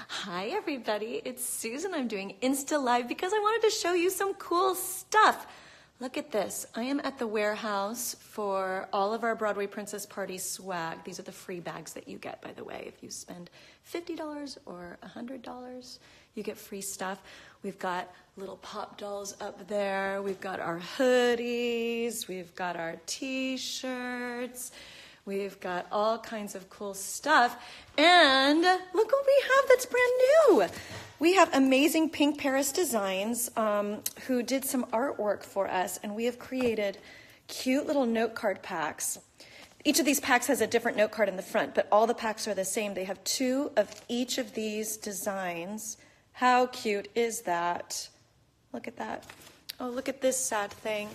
Hi everybody, it's Susan. I'm doing Insta Live because I wanted to show you some cool stuff. Look at this. I am at the warehouse for all of our Broadway Princess Party swag. These are the free bags that you get, by the way. If you spend $50 or $100, you get free stuff. We've got little pop dolls up there. We've got our hoodies. We've got our t-shirts. We've got all kinds of cool stuff. And look what we have that's brand new. We have amazing Pink Paris Designs who did some artwork for us, and we have created cute little note card packs. Each of these packs has a different note card in the front, but all the packs are the same. They have 2 of each of these designs. How cute is that? Look at that. Oh, look at this sad thing.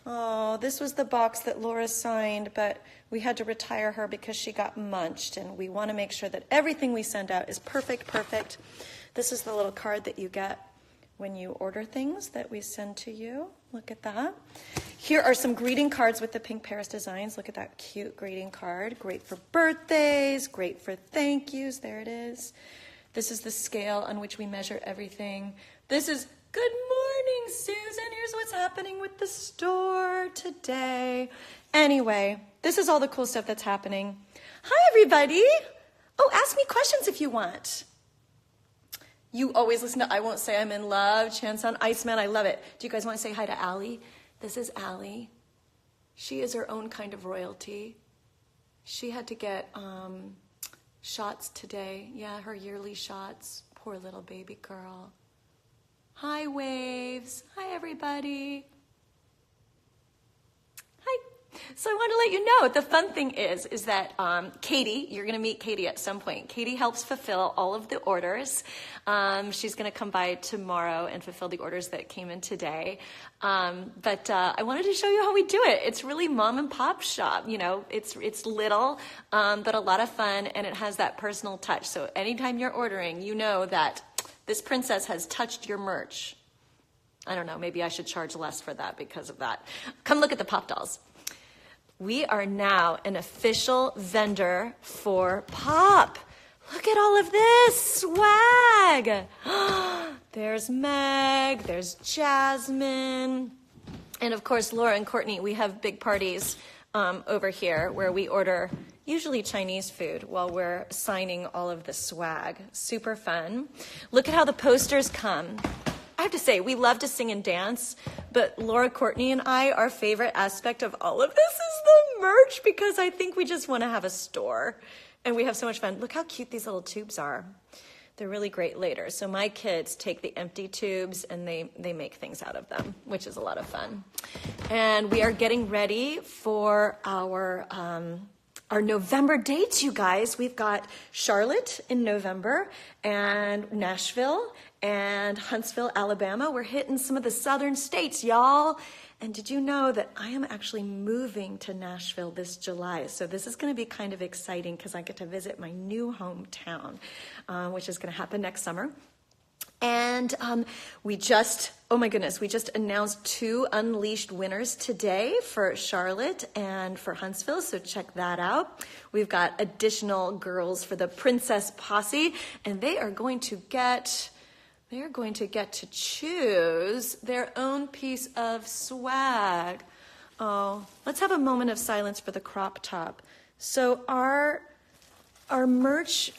Oh, this was the box that Laura signed, but we had to retire her because she got munched, and we want to make sure that everything we send out is perfect. This is the little card that you get when you order things that we send to you. Look at that. Here are some greeting cards with the Pink Paris Designs. Look at that cute greeting card. Great for birthdays, great for thank yous. There it is. This is the scale on which we measure everything. This is good morning, Susan. Here's what's happening with the store today. Anyway, this is all the cool stuff that's happening. Hi, everybody. Oh, ask me questions if you want. You always listen to I Won't Say I'm in Love, Chance on Iceman. I love it. Do you guys want to say hi to Allie? This is Allie. She is her own kind of royalty. She had to get shots today. Yeah, her yearly shots. Poor little baby girl. Hi, Waves. Hi, everybody. Hi. So I want to let you know, the fun thing is that Katie, you're going to meet Katie at some point. Katie helps fulfill all of the orders. She's going to come by tomorrow and fulfill the orders that came in today. But I wanted to show you how we do it. It's really mom and pop shop. You know, it's little, but a lot of fun, and it has that personal touch. So anytime you're ordering, you know that this princess has touched your merch. I don't know, maybe I should charge less for that because of that. Come look at the pop dolls. We are now an official vendor for Pop. Look at all of this swag. There's Meg, there's Jasmine, and of course Laura and Courtney. We have big parties over here where we order usually Chinese food while we're signing all of the swag. Super fun. Look at how the posters come. I have to say, we love to sing and dance, but Laura, Courtney, and I, our favorite aspect of all of this is the merch, because I think we just want to have a store, and we have so much fun. Look how cute these little tubes are. They're really great later. So my kids take the empty tubes and they make things out of them, which is a lot of fun. And we are getting ready for our November dates, you guys. We've got Charlotte in November, and Nashville, and Huntsville, Alabama. We're hitting some of the southern states, y'all. And did you know that I am actually moving to Nashville this July? So this is going to be kind of exciting because I get to visit my new hometown, which is going to happen next summer. And we just announced 2 Unleashed winners today for Charlotte and for Huntsville, so check that out. We've got additional girls for the Princess Posse, and they are going to get to choose their own piece of swag. Oh, let's have a moment of silence for the crop top. So our merch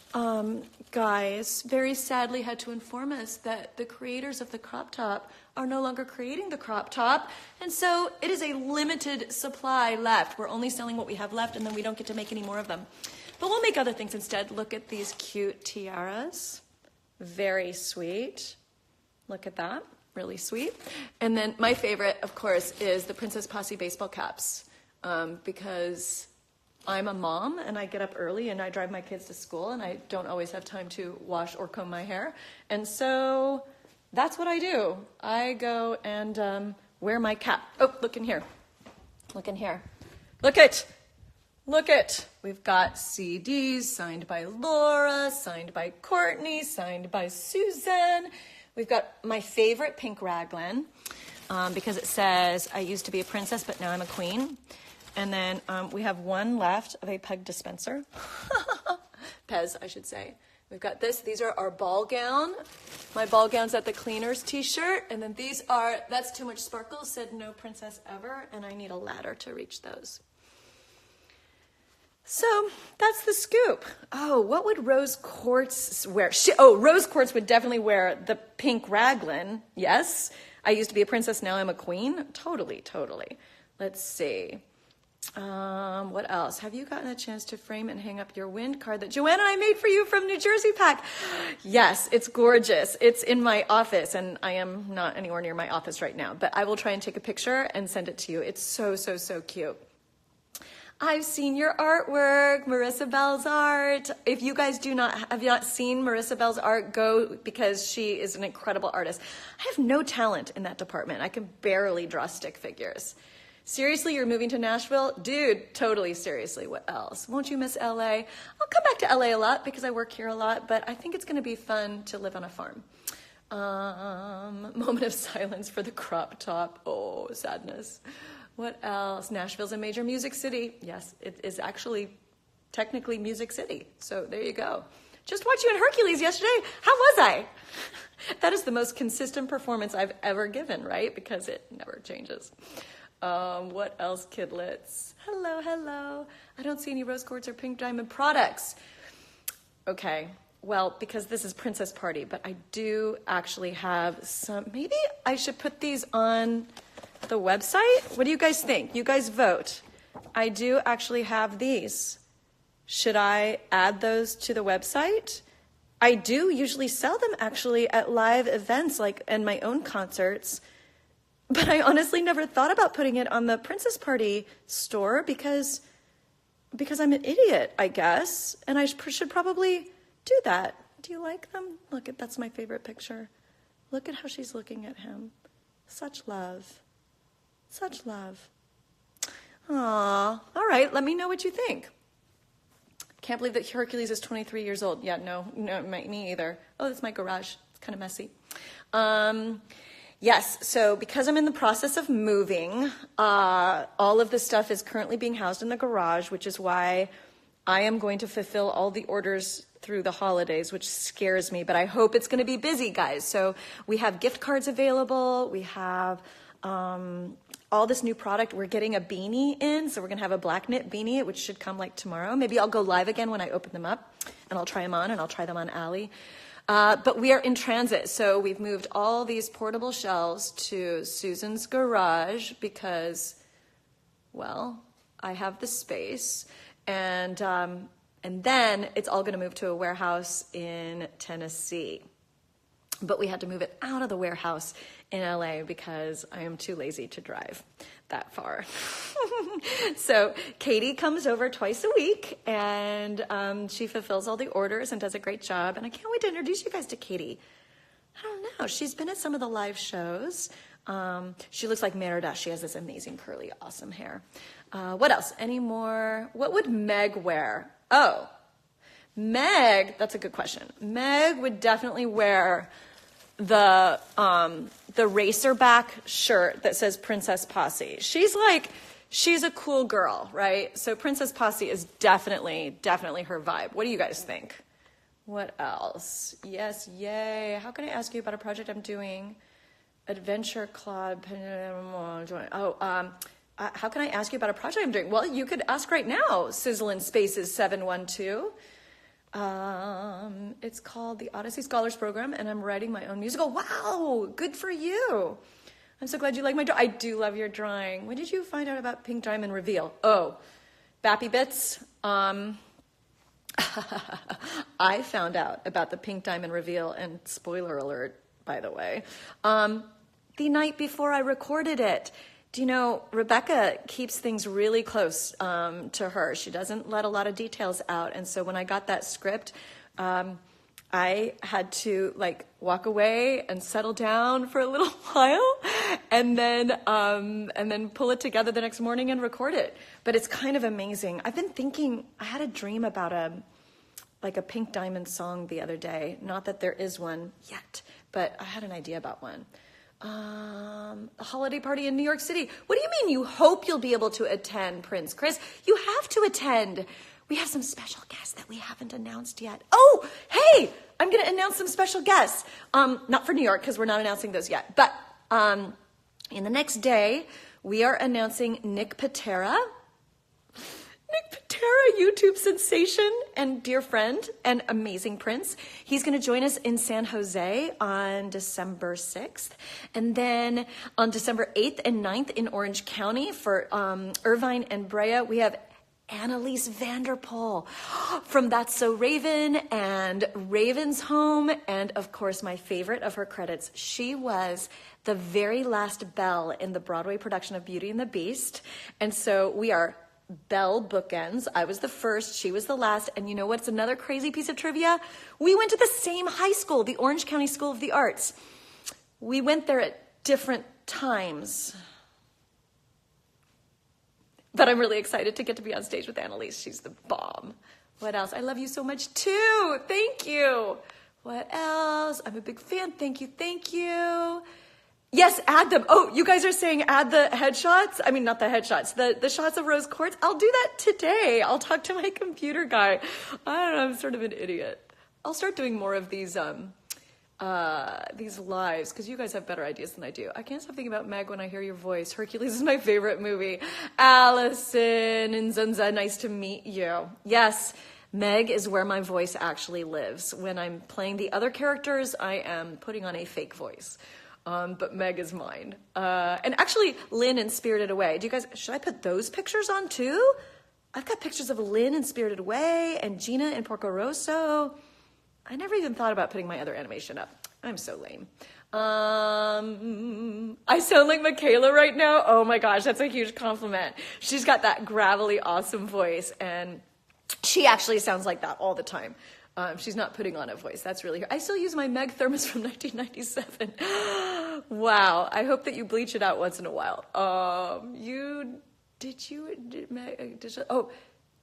guys very sadly had to inform us that the creators of the crop top are no longer creating the crop top, and so it is a limited supply left. We're only selling what we have left, and then we don't get to make any more of them. But we'll make other things instead. Look at these cute tiaras. Very sweet. Look at that. Really sweet. And then my favorite, of course, is the Princess Posse baseball caps, because I'm a mom and I get up early and I drive my kids to school and I don't always have time to wash or comb my hair. And so that's what I do. I go and wear my cap. Oh, look in here. Look in here. Look it. Look it. We've got CDs signed by Laura, signed by Courtney, signed by Susan. We've got my favorite pink raglan because it says, I used to be a princess, but now I'm a queen. And then we have one left of a peg dispenser. Pez, I should say. We've got this. These are our ball gown. My ball gown's at the cleaners t-shirt. And then these are, that's too much sparkle, said no princess ever. And I need a ladder to reach those. So that's the scoop. Oh, what would Rose Quartz wear? Rose Quartz would definitely wear the pink raglan. Yes. I used to be a princess. Now I'm a queen. Totally, totally. Let's see. What else? Have you gotten a chance to frame and hang up your wind card that Joanna and I made for you from New Jersey Pack? Yes, it's gorgeous. It's in my office, and I am not anywhere near my office right now, but I will try and take a picture and send it to you. It's so, so, so cute. I've seen your artwork, Marissa Bell's art. If you guys have not seen Marissa Bell's art, go, because she is an incredible artist. I have no talent in that department. I can barely draw stick figures. Seriously, you're moving to Nashville? Dude, totally seriously, what else? Won't you miss LA? I'll come back to LA a lot because I work here a lot, but I think it's gonna be fun to live on a farm. Moment of silence for the crop top. Oh, sadness. What else? Nashville's a major music city. Yes, it is actually technically Music City. So there you go. Just watched you in Hercules yesterday. How was I? That is the most consistent performance I've ever given, right? Because it never changes. What else, kidlets? Hello, hello. I don't see any rose quartz or pink diamond products. Okay, well, because this is Princess Party, but I do actually have some. Maybe I should put these on the website. What do you guys think? You guys vote. I do actually have these. Should I add those to the website? I do usually sell them actually at live events, like in my own concerts. But I honestly never thought about putting it on the Princess Party store because I'm an idiot, I guess. And I should probably do that. Do you like them? Look, that's my favorite picture. Look at how she's looking at him. Such love. Such love. Aw. All right, let me know what you think. Can't believe that Hercules is 23 years old. Yeah, no, me either. Oh, that's my garage. It's kind of messy. Yes, so because I'm in the process of moving, all of the stuff is currently being housed in the garage, which is why I am going to fulfill all the orders through the holidays, which scares me, but I hope it's going to be busy, guys. So we have gift cards available. We have all this new product. We're getting a beanie in, so we're going to have a black knit beanie, which should come like tomorrow. Maybe I'll go live again when I open them up, and I'll try them on, and I'll try them on Allie. But we are in transit, so we've moved all these portable shelves to Susan's garage because, well, I have the space, and then it's all going to move to a warehouse in Tennessee. But we had to move it out of the warehouse in LA because I am too lazy to drive that far. So Katie comes over twice a week, and she fulfills all the orders and does a great job. And I can't wait to introduce you guys to Katie. I don't know. She's been at some of the live shows. She looks like Merida. She has this amazing curly, awesome hair. What else? Any more? What would Meg wear? Oh, Meg, that's a good question. Meg would definitely wear the racerback shirt that says Princess Posse. She's a cool girl, right? So Princess Posse is definitely her vibe. What do you guys think? What else? Yes, yay. How can I ask you about a project I'm doing? Adventure Club. How can I ask you about a project I'm doing? Well, you could ask right now, Sizzlin' Spaces 712. It's called the Odyssey Scholars Program, and I'm writing my own musical. Wow, good for you. I'm so glad you like my drawing. I do love your drawing. When did you find out about Pink Diamond Reveal? Oh, Bappy Bits. I found out about the Pink Diamond Reveal, and spoiler alert, by the way, the night before I recorded it. Do you know, Rebecca keeps things really close to her. She doesn't let a lot of details out. And so when I got that script, I had to walk away and settle down for a little while and then pull it together the next morning and record it. But it's kind of amazing. I've been thinking, I had a dream about a Pink Diamond song the other day. Not that there is one yet, but I had an idea about one. A holiday party in New York City. What do you mean you hope you'll be able to attend, Prince Chris? You have to attend. we have some special guests that we haven't announced yet. Oh, hey, I'm going to announce some special guests. Not for New York, because we're not announcing those yet. But in the next day, we are announcing Nick Patera. Nick Patera, YouTube sensation and dear friend and amazing prince. He's going to join us in San Jose on December 6th. And then on December 8th and 9th in Orange County for Irvine and Brea, we have Annalise Vanderpool from That's So Raven and Raven's Home. And of course, my favorite of her credits, she was the very last Belle in the Broadway production of Beauty and the Beast. And so we are Belle bookends. I was the first, she was the last. And you know what's another crazy piece of trivia? We went to the same high school, the Orange County School of the Arts. We went there at different times. But I'm really excited to get to be on stage with Annalise. She's the bomb. What else? I love you so much too. Thank you. What else? I'm a big fan. Thank you. Thank you. Yes, add them. Oh, you guys are saying add the headshots? I mean, not the headshots, the shots of rose quartz. I'll do that today. I'll talk to my computer guy. I don't know, I'm sort of an idiot. I'll start doing more of these lives, because you guys have better ideas than I do. I can't stop thinking about Meg when I hear your voice. Hercules is my favorite movie. Allison and Zunza, nice to meet you. Yes, Meg is where my voice actually lives. When I'm playing the other characters, I am putting on a fake voice. But Meg is mine. And actually, Lynn in Spirited Away. Do you guys, should I put those pictures on too? I've got pictures of Lynn in Spirited Away and Gina in Porco Rosso. I never even thought about putting my other animation up. I'm so lame. I sound like Michaela right now. Oh my gosh, that's a huge compliment. She's got that gravelly, awesome voice. And she actually sounds like that all the time. She's not putting on a voice. That's really her. I still use my Meg thermos from 1997. Wow. I hope that you bleach it out once in a while.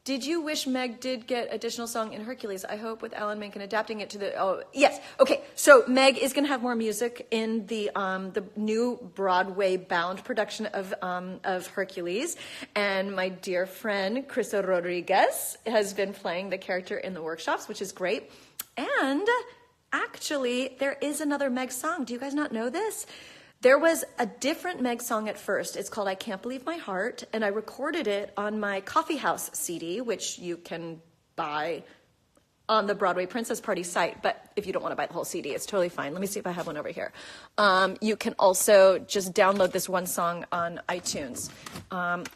Did you wish Meg did get additional song in Hercules? I hope with Alan Menken adapting it to yes. Okay. So Meg is going to have more music in the new Broadway bound production of Hercules. And my dear friend, Crystal Rodriguez, has been playing the character in the workshops, which is great. And actually, there is another Meg song. Do you guys not know this? There was a different Meg song at first. It's called I Can't Believe My Heart, and I recorded it on my Coffee House CD, which you can buy on the Broadway Princess Party site, but if you don't want to buy the whole CD, it's totally fine. Let me see if I have one over here. You can also just download this one song on iTunes.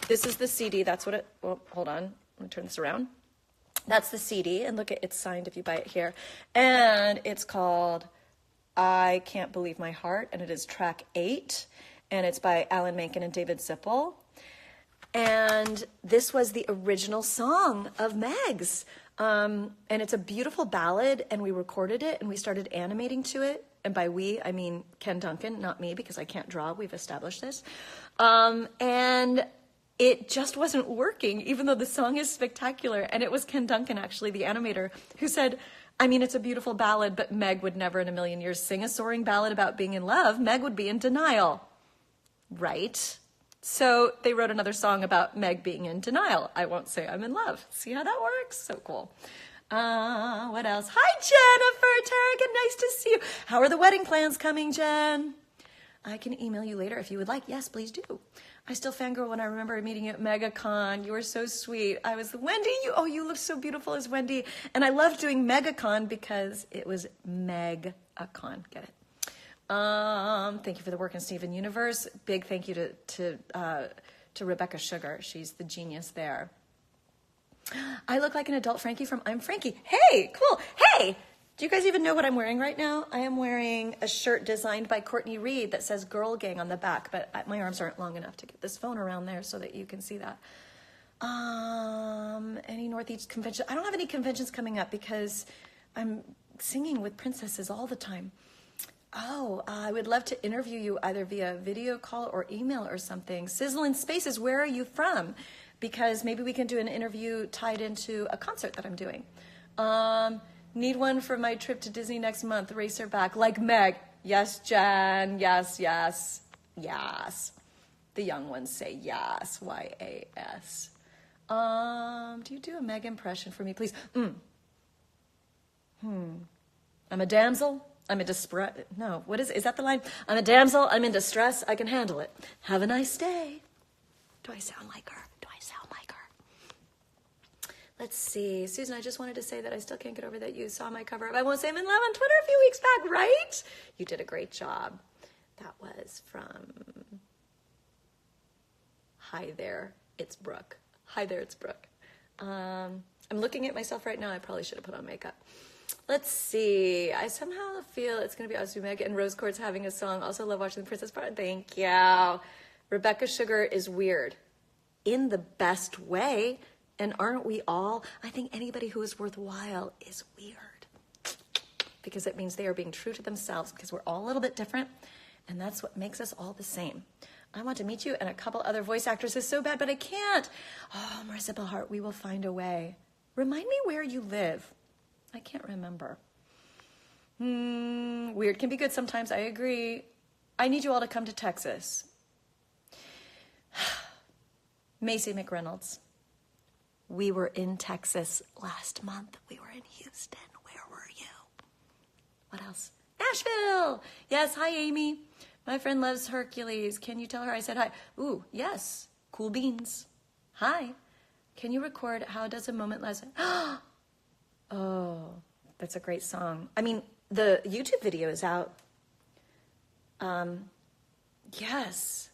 This is the CD. That's what it, oh, hold on. Let me turn this around. That's the CD, and look, it's signed if you buy it here. And it's called I Can't Believe My Heart, and it is track 8, and it's by Alan Menken and David Zippel. And this was the original song of Meg's. And it's a beautiful ballad, and we recorded it, and we started animating to it. And by we, I mean Ken Duncan, not me, because I can't draw. We've established this. And it just wasn't working, even though the song is spectacular. And it was Ken Duncan, actually, the animator, who said, I mean, it's a beautiful ballad, but Meg would never in a million years sing a soaring ballad about being in love. Meg would be in denial, right? So they wrote another song about Meg being in denial. I won't say I'm in love. See how that works? So cool. What else? Hi, Jennifer Tarragon. Nice to see you. How are the wedding plans coming, Jen? I can email you later if you would like. Yes, please do. I still fangirl when I remember meeting you at MegaCon. You were so sweet. I was the Wendy. You look so beautiful as Wendy. And I loved doing MegaCon because it was Meg-a-con. Get it? Thank you for the work in Steven Universe. Big thank you to Rebecca Sugar. She's the genius there. I look like an adult Frankie from I'm Frankie. Hey, cool. Hey, do you guys even know what I'm wearing right now? I am wearing a shirt designed by Courtney Reed that says Girl Gang on the back, but my arms aren't long enough to get this phone around there so that you can see that. Any Northeast convention? I don't have any conventions coming up because I'm singing with princesses all the time. Oh, I would love to interview you either via video call or email or something. Sizzling Spaces, where are you from? Because maybe we can do an interview tied into a concert that I'm doing. Need one for my trip to Disney next month. Race her back. Like Meg. Yes, Jen. Yes, yes, yes. The young ones say yes. Y-A-S. Do you do a Meg impression for me, please? I'm a damsel. I'm in distress. No, what is that the line? I'm a damsel. I'm in distress. I can handle it. Have a nice day. Do I sound like her? Let's see. Susan, I just wanted to say that I still can't get over that you saw my cover of I Won't Say I'm in Love on Twitter a few weeks back, right? You did a great job. That was from Hi There, It's Brooke. Hi There, It's Brooke. I'm looking at myself right now. I probably should have put on makeup. Let's see. I somehow feel it's going to be Ozzy Meg and Rose Quartz having a song. Also love watching the Princess Part. Thank you. Rebecca Sugar is weird. In the best way. And aren't we all? I think anybody who is worthwhile is weird. Because it means they are being true to themselves. Because we're all a little bit different. And that's what makes us all the same. I want to meet you and a couple other voice actresses so bad, but I can't. Oh, Marissa Bellhart, we will find a way. Remind me where you live. I can't remember. Weird can be good sometimes. I agree. I need you all to come to Texas. Macy McReynolds. We were in Texas last month. We were in Houston. Where were you? What else? Nashville. Yes. Hi, Amy. My friend loves Hercules. Can you tell her I said hi? Ooh, yes. Cool beans. Hi. Can you record How Does a Moment Last? Oh, that's a great song. I mean, the YouTube video is out. Yes.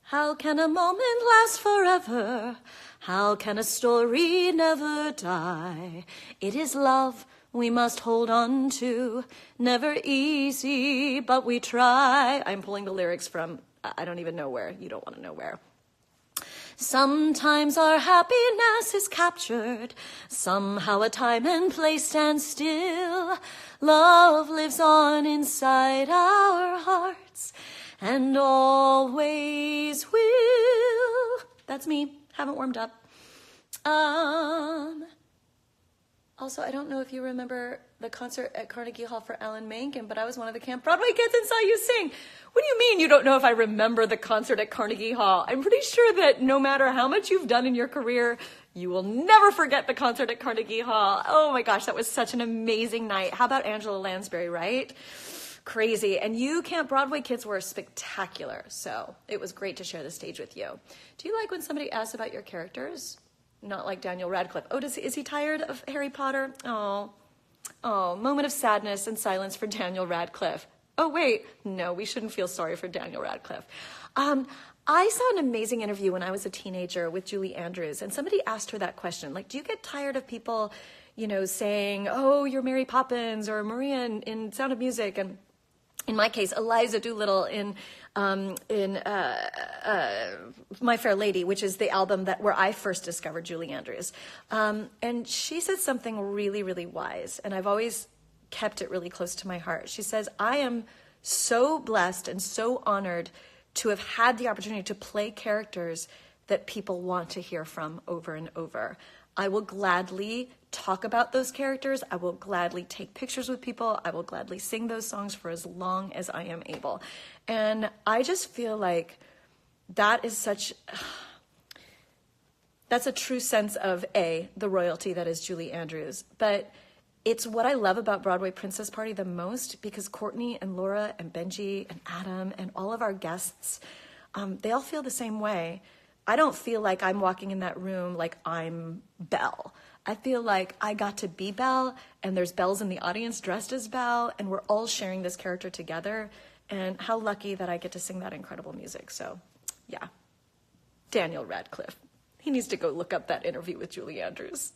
How can a moment last forever? How can a story never die? It is love we must hold on to. Never easy, but we try. I'm pulling the lyrics from, I don't even know where. You don't want to know where. Sometimes our happiness is captured. Somehow a time and place stand still. Love lives on inside our hearts and always will. That's me. Haven't warmed up. Also, I don't know if you remember the concert at Carnegie Hall for Alan Menken, but I was one of the Camp Broadway kids and saw you sing. What do you mean you don't know if I remember the concert at Carnegie Hall? I'm pretty sure that no matter how much you've done in your career, you will never forget the concert at Carnegie Hall. Oh my gosh, that was such an amazing night. How about Angela Lansbury, right? Crazy. And you Camp Broadway kids were spectacular. So it was great to share the stage with you. Do you like when somebody asks about your characters? Not like Daniel Radcliffe. Oh, is he tired of Harry Potter? Oh, moment of sadness and silence for Daniel Radcliffe. Oh, wait. No, we shouldn't feel sorry for Daniel Radcliffe. I saw an amazing interview when I was a teenager with Julie Andrews, and somebody asked her that question. Like, do you get tired of people, saying, oh, you're Mary Poppins or Maria in Sound of Music? And in my case, Eliza Doolittle in My Fair Lady, which is the album where I first discovered Julie Andrews. And she said something really, really wise, and I've always kept it really close to my heart. She says, I am so blessed and so honored to have had the opportunity to play characters that people want to hear from over and over. I will gladly talk about those characters. I will gladly take pictures with people. I will gladly sing those songs for as long as I am able. And I just feel like that is that's a true sense of the royalty that is Julie Andrews. But it's what I love about Broadway Princess Party the most, because Courtney and Laura and Benji and Adam and all of our guests, they all feel the same way. I don't feel like I'm walking in that room like I'm Belle. I feel like I got to be Belle, and there's Bells in the audience dressed as Belle, and we're all sharing this character together. And how lucky that I get to sing that incredible music. So, yeah. Daniel Radcliffe. He needs to go look up that interview with Julie Andrews.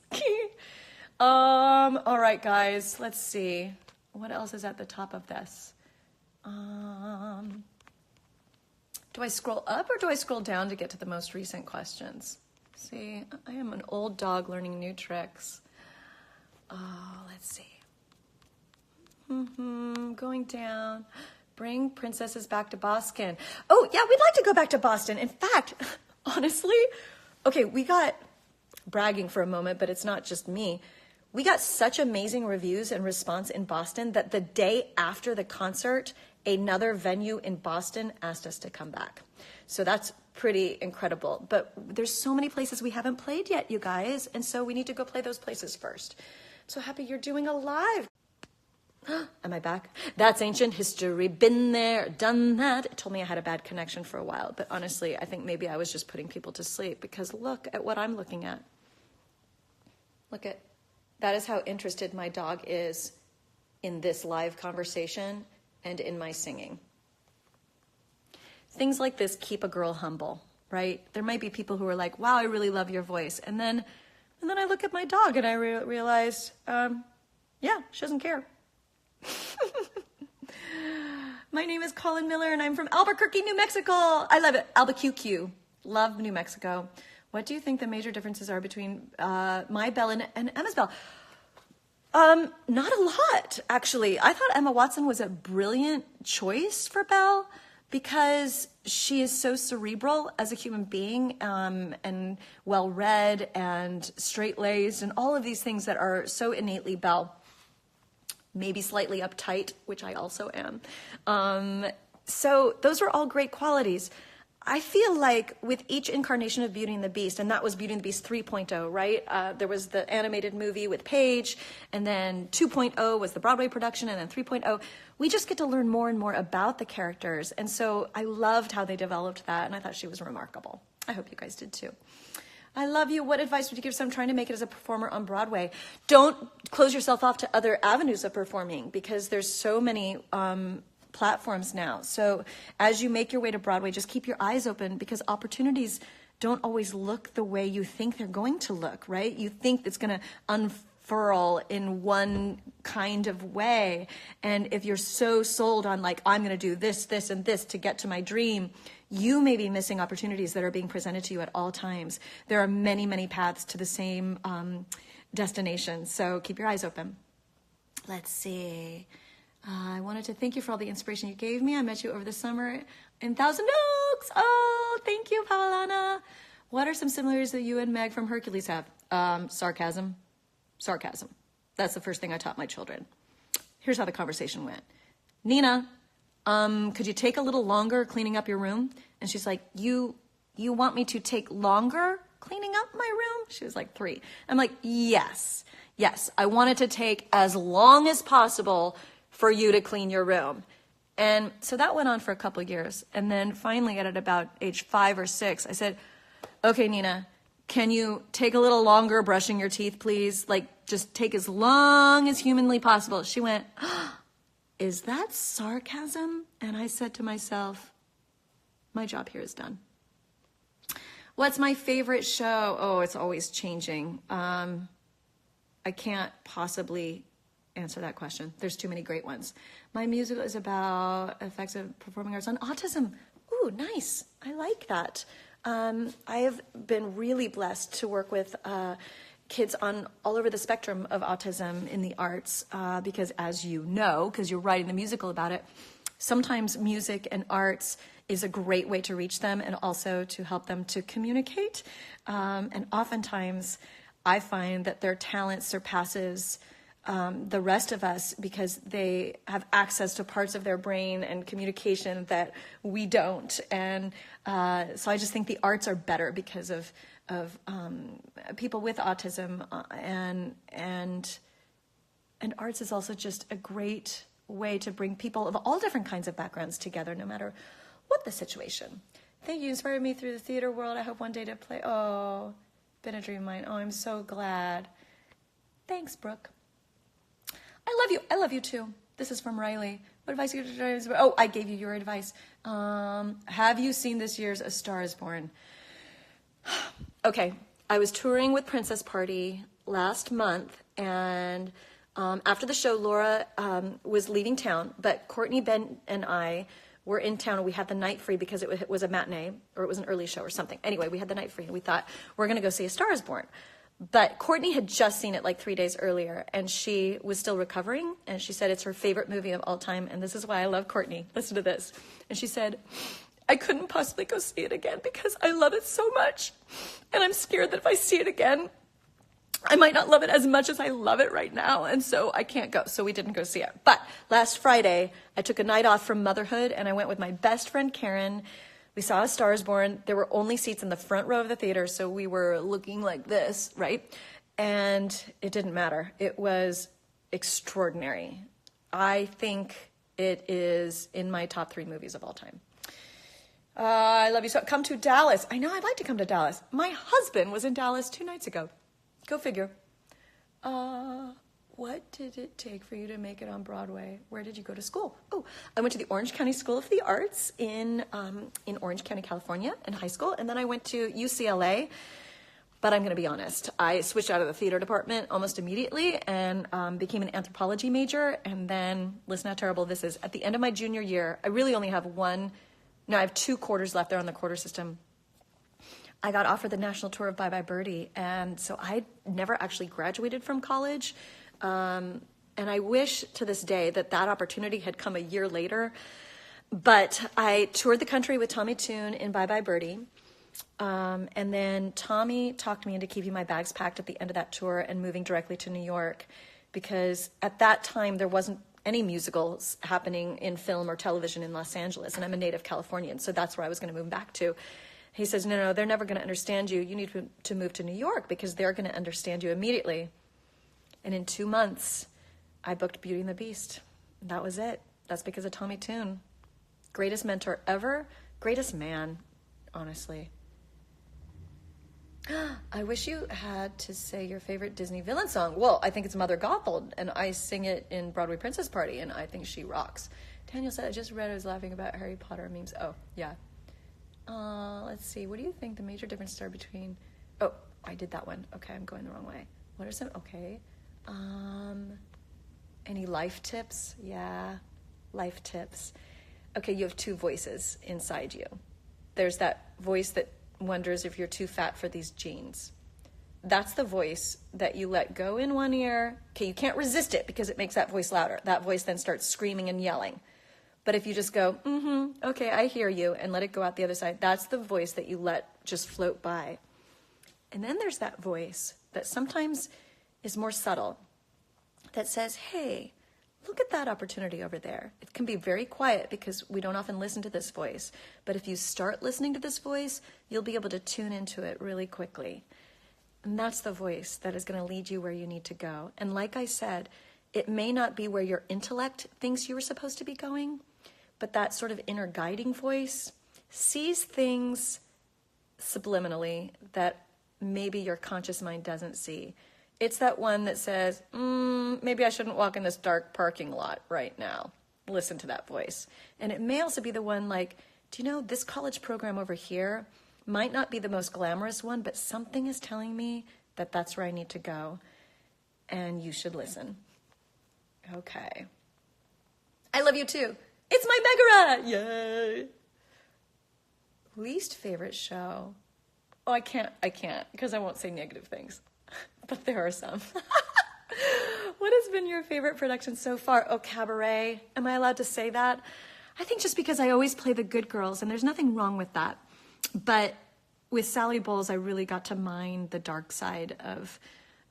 All right, guys. Let's see. What else is at the top of this? Do I scroll up or do I scroll down to get to the most recent questions? See, I am an old dog learning new tricks. Let's see. Going down. Bring princesses back to Boston. Oh, yeah, we'd like to go back to Boston. In fact, honestly, okay, we got bragging for a moment, but it's not just me. We got such amazing reviews and response in Boston that the day after the concert, another venue in Boston asked us to come back. So that's pretty incredible. But there's so many places we haven't played yet, you guys. And so we need to go play those places first. So happy you're doing a live. Am I back? That's ancient history. Been there, done that. It told me I had a bad connection for a while. But honestly, I think maybe I was just putting people to sleep because look at what I'm looking at. That is how interested my dog is in this live conversation and in my singing. Things like this keep a girl humble, right? There might be people who are like, wow, I really love your voice. And then I look at my dog and I realize, yeah, she doesn't care. My name is Colin Miller and I'm from Albuquerque, New Mexico. I love it. Albuquerque. Love New Mexico. What do you think the major differences are between my Belle and Emma's Belle? Not a lot, actually. I thought Emma Watson was a brilliant choice for Belle because she is so cerebral as a human being, and well-read and straight-laced and all of these things that are so innately Belle. Maybe slightly uptight, which I also am. So those are all great qualities. I feel like with each incarnation of Beauty and the Beast, and that was Beauty and the Beast 3.0, right? There was the animated movie with Paige, and then 2.0 was the Broadway production, and then 3.0. We just get to learn more and more about the characters. And so I loved how they developed that, and I thought she was remarkable. I hope you guys did too. I love you. What advice would you give someone trying to make it as a performer on Broadway? Don't close yourself off to other avenues of performing because there's so many platforms now. So as you make your way to Broadway, just keep your eyes open because opportunities don't always look the way you think they're going to look, right? You think it's going to unfurl in one kind of way. And if you're so sold on like, I'm going to do this, this, and this to get to my dream, you may be missing opportunities that are being presented to you at all times. There are many, many paths to the same destination. So keep your eyes open. Let's see. I wanted to thank you for all the inspiration you gave me. I met you over the summer in Thousand Oaks. Oh, thank you, Paolana. What are some similarities that you and Meg from Hercules have? Sarcasm. Sarcasm. That's the first thing I taught my children. Here's how the conversation went. Nina, could you take a little longer cleaning up your room? And she's like, you want me to take longer cleaning up my room? She was like 3. I'm like, yes, I want it to take as long as possible for you to clean your room. And so that went on for a couple of years. And then finally at about age 5 or 6, I said, okay, Nina, can you take a little longer brushing your teeth, please? Like, just take as long as humanly possible. She went, is that sarcasm? And I said to myself, my job here is done. What's my favorite show? Oh, it's always changing. I can't possibly answer that question. There's too many great ones. My musical is about effects of performing arts on autism. Ooh, nice. I like that. I have been really blessed to work with kids on all over the spectrum of autism in the arts because as you know, because you're writing the musical about it, sometimes music and arts is a great way to reach them and also to help them to communicate. And oftentimes I find that their talent surpasses the rest of us because they have access to parts of their brain and communication that we don't. And so I just think the arts are better because of people with autism, and arts is also just a great way to bring people of all different kinds of backgrounds together, no matter what the situation. Thank you, inspired me through the theater world. I hope one day to play. Oh, been a dream of mine. Oh, I'm so glad. Thanks, Brooke. I love you too. This is from Riley. What advice you give? Oh, I gave you your advice. Have you seen this year's A Star is Born? Okay, I was touring with Princess Party last month, and after the show, Laura was leaving town, but Courtney, Ben, and I were in town, and we had the night free because it was a matinee, or it was an early show or something. Anyway, we had the night free, and we thought, we're going to go see A Star is Born. But Courtney had just seen it like 3 days earlier, and she was still recovering, and she said it's her favorite movie of all time, and this is why I love Courtney. Listen to this. And she said, I couldn't possibly go see it again because I love it so much, and I'm scared that if I see it again, I might not love it as much as I love it right now, and so I can't go. So we didn't go see it. But last Friday, I took a night off from motherhood, and I went with my best friend, Karen. We saw A Star is Born. There were only seats in the front row of the theater, so we were looking like this, right? And it didn't matter. It was extraordinary. I think it is in my top 3 movies of all time. I love you so. Come to Dallas. I know I'd like to come to Dallas. My husband was in Dallas 2 nights ago. Go figure. What did it take for you to make it on Broadway? Where did you go to school? Oh, I went to the Orange County School of the Arts in Orange County, California, in high school. And then I went to UCLA. But I'm going to be honest. I switched out of the theater department almost immediately and became an anthropology major. And then, listen how terrible this is. At the end of my junior year, I really only have I have 2 quarters left there on the quarter system. I got offered the national tour of Bye Bye Birdie. And so I never actually graduated from college. And I wish to this day that opportunity had come a year later. But I toured the country with Tommy Tune in Bye Bye Birdie. And then Tommy talked me into keeping my bags packed at the end of that tour and moving directly to New York. Because at that time, there wasn't any musicals happening in film or television in Los Angeles. And I'm a native Californian, so that's where I was going to move back to. He says, no, they're never going to understand you. You need to move to New York because they're going to understand you immediately. And in 2 months, I booked Beauty and the Beast. That was it. That's because of Tommy Tune. Greatest mentor ever. Greatest man, honestly. I wish you had to say your favorite Disney villain song. Well, I think it's Mother Gothel, and I sing it in Broadway Princess Party, and I think she rocks. Daniel said, I just read I was laughing about Harry Potter memes. Oh, yeah. Let's see. What do you think the major difference are between... Oh, I did that one. Okay, I'm going the wrong way. What are some... Okay. Any life tips? Yeah, life tips. Okay, you have 2 voices inside you. There's that voice that wonders if you're too fat for these jeans. That's the voice that you let go in one ear. Okay, you can't resist it because it makes that voice louder. That voice then starts screaming and yelling. But if you just go, okay, I hear you, and let it go out the other side, that's the voice that you let just float by. And then there's that voice that sometimes is more subtle, that says, hey, look at that opportunity over there. It can be very quiet because we don't often listen to this voice. But if you start listening to this voice, you'll be able to tune into it really quickly. And that's the voice that is going to lead you where you need to go. And like I said, it may not be where your intellect thinks you were supposed to be going, but that sort of inner guiding voice sees things subliminally that maybe your conscious mind doesn't see. It's that one that says, maybe I shouldn't walk in this dark parking lot right now. Listen to that voice. And it may also be the one like, do you know, this college program over here might not be the most glamorous one, but something is telling me that that's where I need to go. And you should listen. Okay. I love you too. It's my Megara! Yay! Least favorite show? Oh, I can't, because I won't say negative things. But there are some. What has been your favorite production so far? Oh, Cabaret. Am I allowed to say that? I think just because I always play the good girls, and there's nothing wrong with that. But with Sally Bowles, I really got to mine the dark side of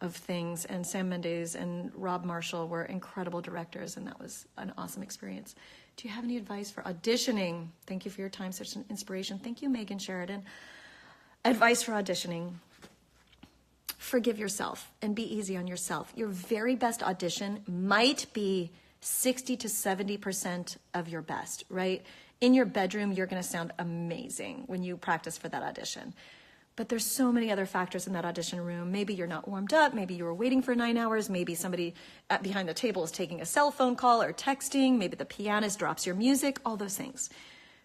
things. And Sam Mendes and Rob Marshall were incredible directors, and that was an awesome experience. Do you have any advice for auditioning? Thank you for your time, such an inspiration. Thank you, Megan Sheridan. Advice for auditioning. Forgive yourself and be easy on yourself. Your very best audition might be 60 to 70% of your best, right? In your bedroom, you're going to sound amazing when you practice for that audition. But there's so many other factors in that audition room. Maybe you're not warmed up. Maybe you were waiting for 9 hours. Maybe somebody behind the table is taking a cell phone call or texting. Maybe the pianist drops your music, all those things.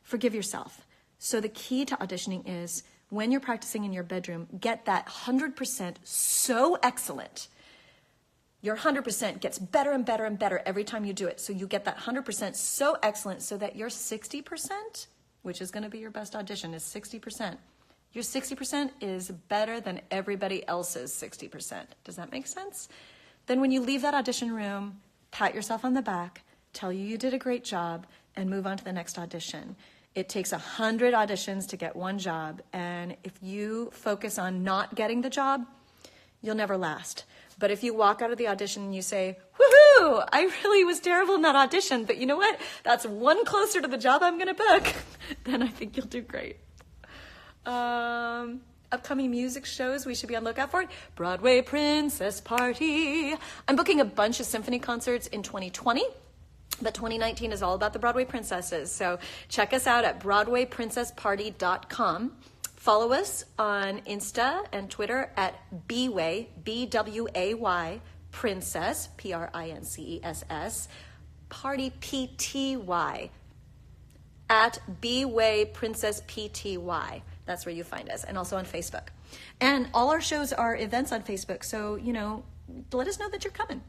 Forgive yourself. So the key to auditioning is when you're practicing in your bedroom, get that 100% so excellent. Your 100% gets better and better and better every time you do it. So you get that 100% so excellent so that your 60%, which is going to be your best audition, is 60%. Your 60% is better than everybody else's 60%. Does that make sense? Then when you leave that audition room, pat yourself on the back, tell you did a great job, and move on to the next audition. It takes 100 auditions to get one job, and if you focus on not getting the job, you'll never last. But if you walk out of the audition and you say, woohoo, I really was terrible in that audition, but you know what? That's one closer to the job I'm going to book, then I think you'll do great. Upcoming music shows we should be on the lookout for. Broadway Princess Party. I'm booking a bunch of symphony concerts in 2020. But 2019 is all about the Broadway Princesses. So check us out at BroadwayPrincessParty.com. Follow us on Insta and Twitter at Bway, B-W-A-Y, Princess, P-R-I-N-C-E-S-S, Party, P-T-Y, at Bway Princess P-T-Y. That's where you find us. And also on Facebook. And all our shows are events on Facebook. So, let us know that you're coming.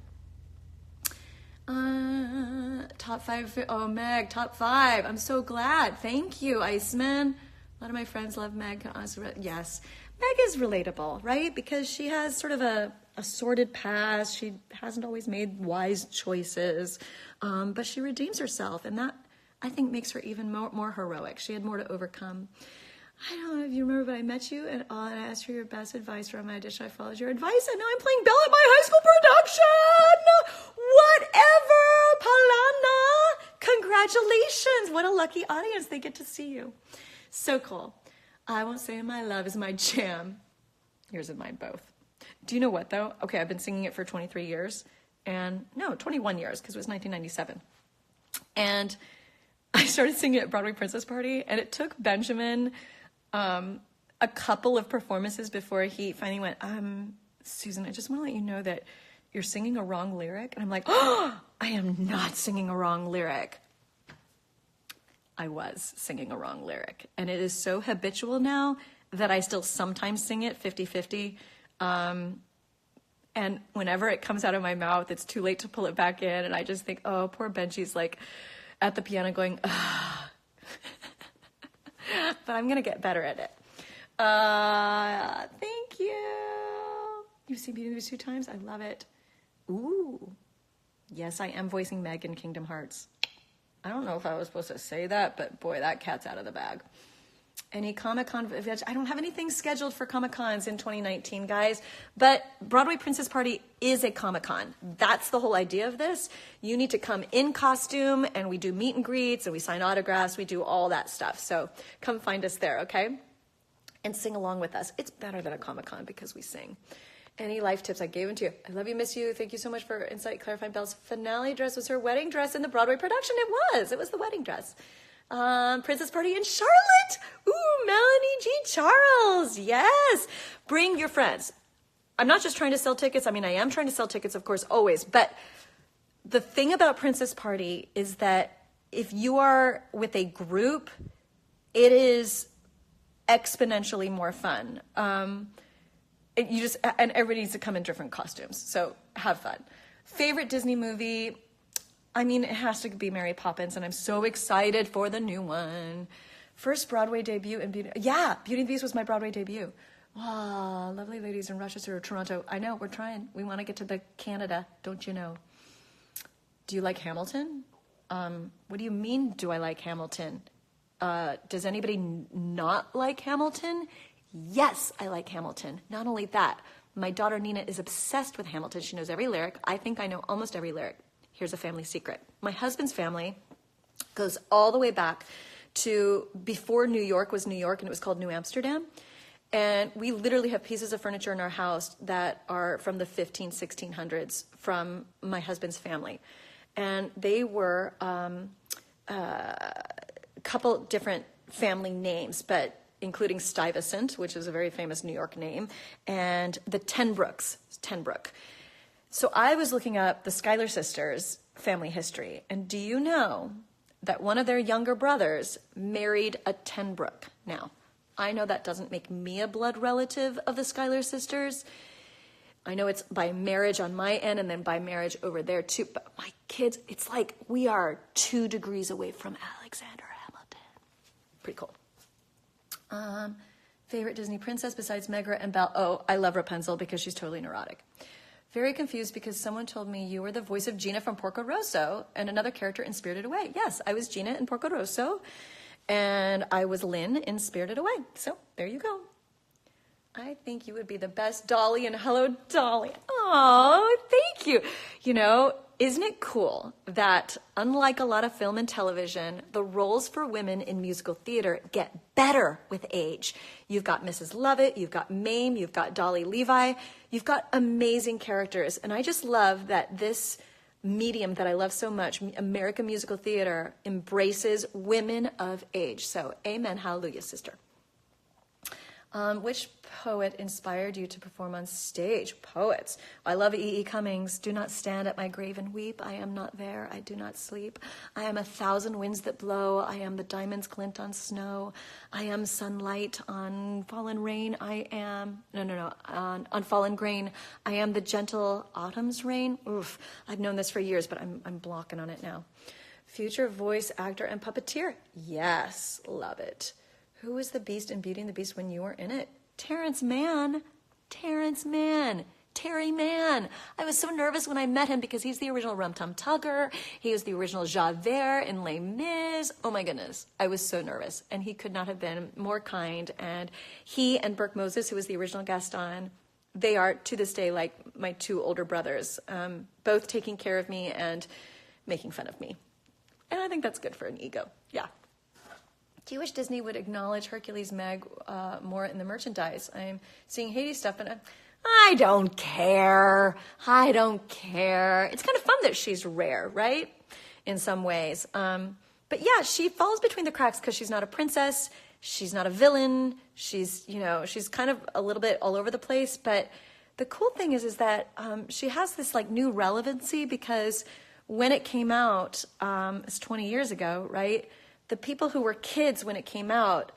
Top 5. Oh, Meg, top 5. I'm so glad. Thank you, Iceman. A lot of my friends love Meg. Yes. Meg is relatable, right? Because she has sort of a sordid past. She hasn't always made wise choices. But she redeems herself. And that, I think, makes her even more heroic. She had more to overcome. I don't know if you remember, but I met you and I asked for your best advice for my audition. I followed your advice, and now I'm playing Belle at my high school production. Whatever, Palana. Congratulations. What a lucky audience. They get to see you. So cool. I Won't Say My Love is my jam. Yours and mine both. Do you know what, though? Okay, I've been singing it for 23 years. And no, 21 years, because it was 1997. And I started singing at Broadway Princess Party, and it took Benjamin a couple of performances before he finally went, Susan, I just want to let you know that you're singing a wrong lyric. And I'm like, oh, I am not singing a wrong lyric. I was singing a wrong lyric. And it is so habitual now that I still sometimes sing it 50-50. And whenever it comes out of my mouth, it's too late to pull it back in. And I just think, oh, poor Benji's like at the piano going, ah. But I'm going to get better at it. Thank you. You've seen Beauty and the Beast 2 times? I love it. Ooh. Yes, I am voicing Meg in Kingdom Hearts. I don't know if I was supposed to say that, but boy, that cat's out of the bag. Any Comic-Con? I don't have anything scheduled for Comic-Cons in 2019, guys. But Broadway Princess Party is a Comic-Con. That's the whole idea of this. You need to come in costume, and we do meet and greets, and we sign autographs. We do all that stuff. So come find us there, okay? And sing along with us. It's better than a Comic-Con because we sing. Any life tips? I gave them to you. I love you, miss you. Thank you so much for insight. Clarifying Belle's finale dress was her wedding dress in the Broadway production. It was. It was the wedding dress. Princess Party in Charlotte. Ooh, Melanie G. Charles. Yes. Bring your friends. I'm not just trying to sell tickets. I mean, I am trying to sell tickets, of course, always. But the thing about Princess Party is that if you are with a group, it is exponentially more fun. And everybody needs to come in different costumes. So have fun. Favorite Disney movie? I mean, it has to be Mary Poppins, and I'm so excited for the new one. First Broadway debut in Beauty. Yeah, Beauty and the Beast was my Broadway debut. Wow, lovely ladies in Rochester or Toronto. I know, we're trying. We want to get to the Canada, don't you know? Do you like Hamilton? What do you mean, do I like Hamilton? Does anybody not like Hamilton? Yes, I like Hamilton. Not only that, my daughter Nina is obsessed with Hamilton. She knows every lyric. I think I know almost every lyric. Here's a family secret. My husband's family goes all the way back to before New York was New York, and it was called New Amsterdam. And we literally have pieces of furniture in our house that are from the 1600s from my husband's family. And they were a couple different family names, but including Stuyvesant, which is a very famous New York name, and the Tenbrooks, Tenbrook. So I was looking up the Schuyler sisters' family history, and do you know that one of their younger brothers married a Tenbrook? Now, I know that doesn't make me a blood relative of the Schuyler sisters. I know it's by marriage on my end and then by marriage over there too, but my kids, it's like we are 2 degrees away from Alexander Hamilton. Pretty cool. Favorite Disney princess besides Megra and Belle? Oh, I love Rapunzel because she's totally neurotic. Very confused because someone told me you were the voice of Gina from Porco Rosso and another character in Spirited Away. Yes, I was Gina in Porco Rosso, and I was Lynn in Spirited Away. So there you go. I think you would be the best Dolly, and hello, Dolly. Oh, thank you. You know, isn't it cool that unlike a lot of film and television, the roles for women in musical theater get better with age? You've got Mrs. Lovett, you've got Mame, you've got Dolly Levi, you've got amazing characters. And I just love that this medium that I love so much, American musical theater, embraces women of age. So amen, hallelujah, sister. Which poet inspired you to perform on stage? Poets. I love E. E. Cummings. Do not stand at my grave and weep. I am not there. I do not sleep. I am 1,000 winds that blow. I am the diamond's glint on snow. I am sunlight on fallen rain. I am, on fallen grain. I am the gentle autumn's rain. Oof, I've known this for years, but I'm blocking on it now. Future voice actor and puppeteer. Yes, love it. Who was the Beast in Beauty and the Beast when you were in it? Terrence Mann. Terry Mann. I was so nervous when I met him because he's the original Rum Tum Tugger. He was the original Javert in Les Mis. Oh my goodness. I was so nervous. And he could not have been more kind. And he and Burke Moses, who was the original Gaston, they are to this day like my two older brothers, both taking care of me and making fun of me. And I think that's good for an ego. Yeah. Do you wish Disney would acknowledge Hercules Meg more in the merchandise? I'm seeing Hades stuff, and I don't care. I don't care. It's kind of fun that she's rare, right? In some ways. But yeah, she falls between the cracks because she's not a princess. She's not a villain. She's kind of a little bit all over the place. But the cool thing is that she has this like new relevancy because when it came out, it's 20 years ago, right? The people who were kids when it came out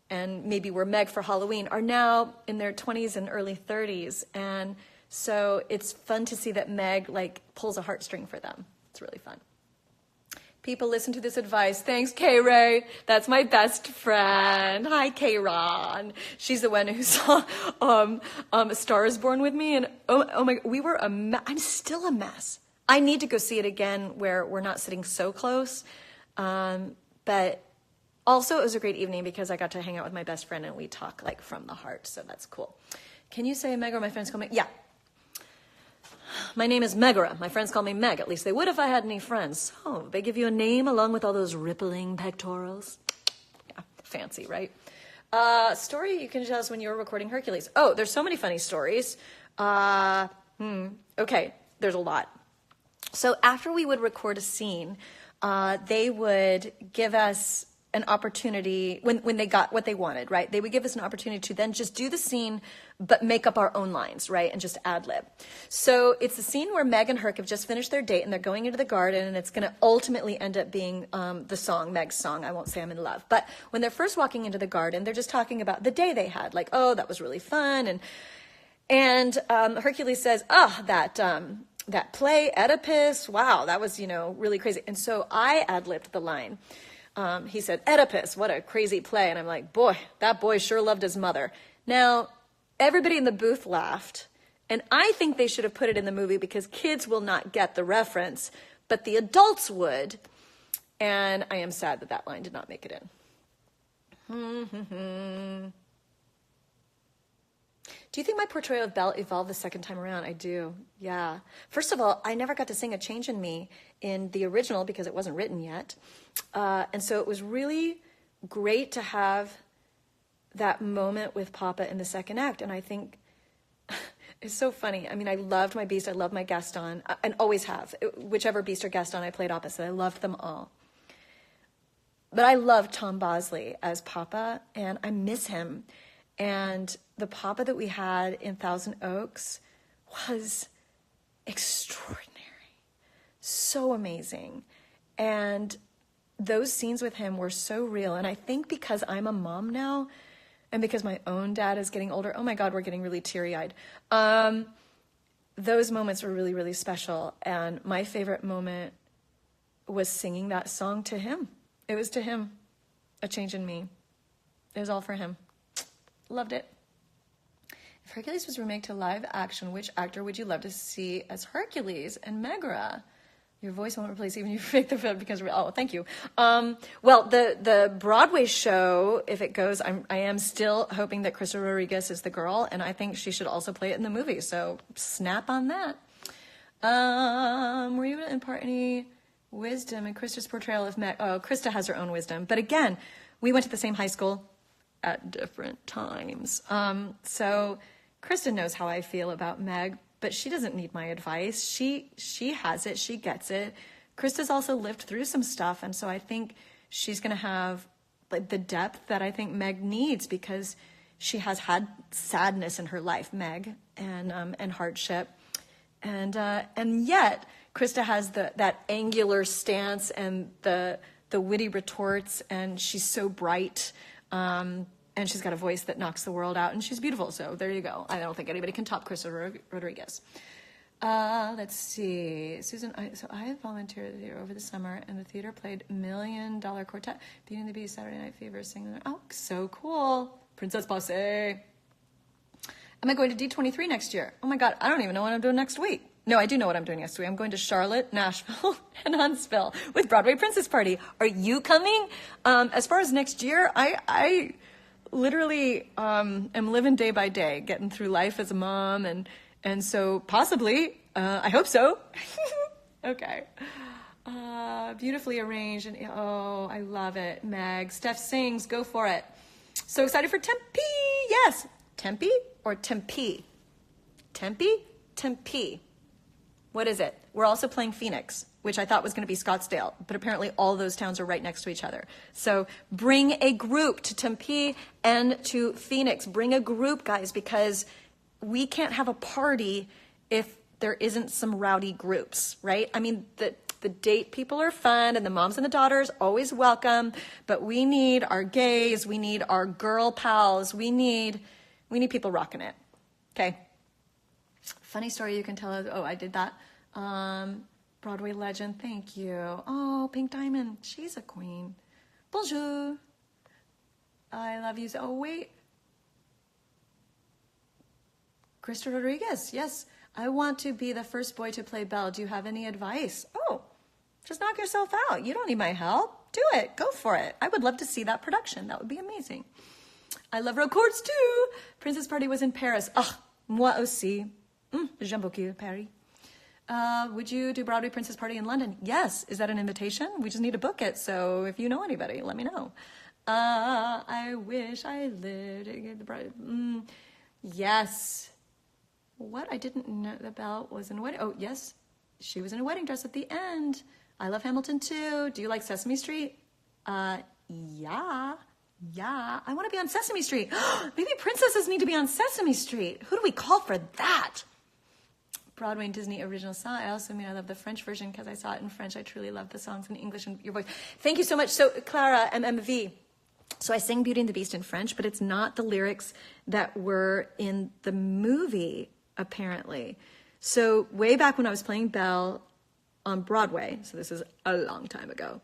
and maybe were Meg for Halloween are now in their 20s and early 30s. And so it's fun to see that Meg like pulls a heartstring for them. It's really fun. People listen to this advice. Thanks, K-Ray. That's my best friend. Hi, K-Ron. She's the one who saw A Star is Born with me. And oh my, we were I'm still a mess. I need to go see it again where we're not sitting so close. But also it was a great evening because I got to hang out with my best friend and we talk like from the heart. So that's cool. Can you say Meg or my friends call me? Yeah. My name is Megara. My friends call me Meg. At least they would if I had any friends. Oh, they give you a name along with all those rippling pectorals. Yeah, fancy, right? Story you can tell us when you were recording Hercules. Oh, there's so many funny stories. Okay, there's a lot. So after we would record a scene, they would give us an opportunity when they got what they wanted, right? They would give us an opportunity to then just do the scene, but make up our own lines, right? And just ad lib. So it's the scene where Meg and Herc have just finished their date and they're going into the garden and it's going to ultimately end up being the song, Meg's song, I Won't Say I'm in Love. But when they're first walking into the garden, they're just talking about the day they had, like, oh, that was really fun. And Hercules says, that play, Oedipus, wow, that was, really crazy. And so I ad-libbed the line. He said, Oedipus, what a crazy play. And I'm like, boy, that boy sure loved his mother. Now, everybody in the booth laughed. And I think they should have put it in the movie because kids will not get the reference, but the adults would. And I am sad that line did not make it in. Do you think my portrayal of Belle evolved the second time around? I do, yeah. First of all, I never got to sing A Change in Me in the original because it wasn't written yet. And so it was really great to have that moment with Papa in the second act. And I think it's so funny. I mean, I loved my Beast. I loved my Gaston, and always have. Whichever Beast or Gaston I played opposite, I loved them all. But I loved Tom Bosley as Papa, and I miss him. And the Papa that we had in Thousand Oaks was extraordinary, so amazing. And those scenes with him were so real. And I think because I'm a mom now, and because my own dad is getting older, oh my God, we're getting really teary-eyed. Those moments were really, really special. And my favorite moment was singing that song to him. It was to him, A Change in Me. It was all for him. Loved it. If Hercules was remade to live action, which actor would you love to see as Hercules? And Megara? Your voice won't replace even if you make the film because thank you. Well, the Broadway show, if it goes, I am still hoping that Krista Rodriguez is the girl, and I think she should also play it in the movie. So snap on that. Were you going to impart any wisdom in Krista's portrayal of Meg? Oh, Krista has her own wisdom, but again, we went to the same high school at different times. So Krista knows how I feel about Meg. But she doesn't need my advice. She has it. She gets it. Krista's also lived through some stuff. And so I think she's going to have like the depth that I think Meg needs because she has had sadness in her life, Meg, and hardship. And yet Krista has that angular stance and the witty retorts, and she's so bright. And she's got a voice that knocks the world out, and she's beautiful. So there you go. I don't think anybody can top Krista Rodriguez. Let's see. Susan, I volunteered here over the summer, and the theater played $1 Million Quartet, Beauty and the Beast, Saturday Night Fever, singing. Oh, so cool. Princess Posse. Am I going to D23 next year? Oh my God, I don't even know what I'm doing next week. No, I do know what I'm doing next week. I'm going to Charlotte, Nashville, and Huntsville with Broadway Princess Party. Are you coming? As far as next year, I literally am living day by day, getting through life as a mom, and so possibly, I hope so. Okay. Beautifully arranged, and I love it. Meg, Steph sings, go for it. So excited for Tempe. Yes. Tempe or Tempe? Tempe? Tempe. What is it? We're also playing Phoenix, which I thought was going to be Scottsdale, but apparently all those towns are right next to each other. So bring a group to Tempe and to Phoenix. Bring a group, guys, because we can't have a party if there isn't some rowdy groups, right? I mean, the date people are fun, and the moms and the daughters always welcome, but we need our gays, we need our girl pals, we need people rocking it. Okay. Funny story you can tell us. Oh, I did that. Broadway legend, thank you. Oh, Pink Diamond, she's a queen. Bonjour. I love you. Oh, wait. Krista Rodriguez, yes. I want to be the first boy to play Belle. Do you have any advice? Oh, just knock yourself out. You don't need my help. Do it. Go for it. I would love to see that production. That would be amazing. I love road courts too. Princess Party was in Paris. Ah, moi aussi. J'aime beaucoup Paris. Would you do Broadway Princess Party in London? Yes. Is that an invitation? We just need to book it. So if you know anybody, let me know. I wish I lived. Yes. What I didn't know about was in a wedding. Oh, yes. She was in a wedding dress at the end. I love Hamilton too. Do you like Sesame Street? Yeah. Yeah. I want to be on Sesame Street. Maybe princesses need to be on Sesame Street. Who do we call for that? Broadway and Disney original song. I love the French version because I saw it in French. I truly love the songs in English and your voice. Thank you so much. So Clara, MMV. So I sang Beauty and the Beast in French, but it's not the lyrics that were in the movie, apparently. So way back when I was playing Belle on Broadway, so this is a long time ago,